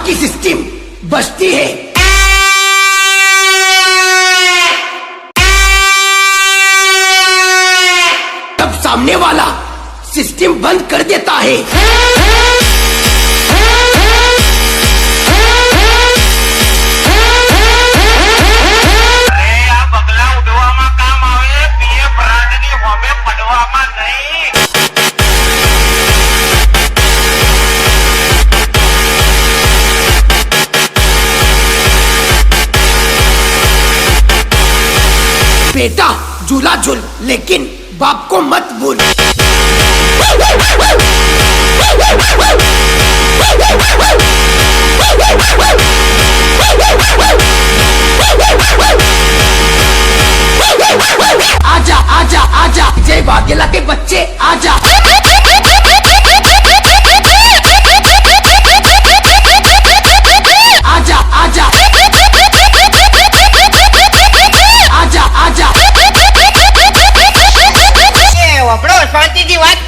की सिस्टम बचती है। तब सामने वाला सिस्टम बंद कर देता है। बेटा झूला झूल, लेकिन बाप को मत भूल। आजा आजा आजा जय वाघेला के बच्चे आजा। आजा आजा आजा आजा વપડો શાંતિથી વાત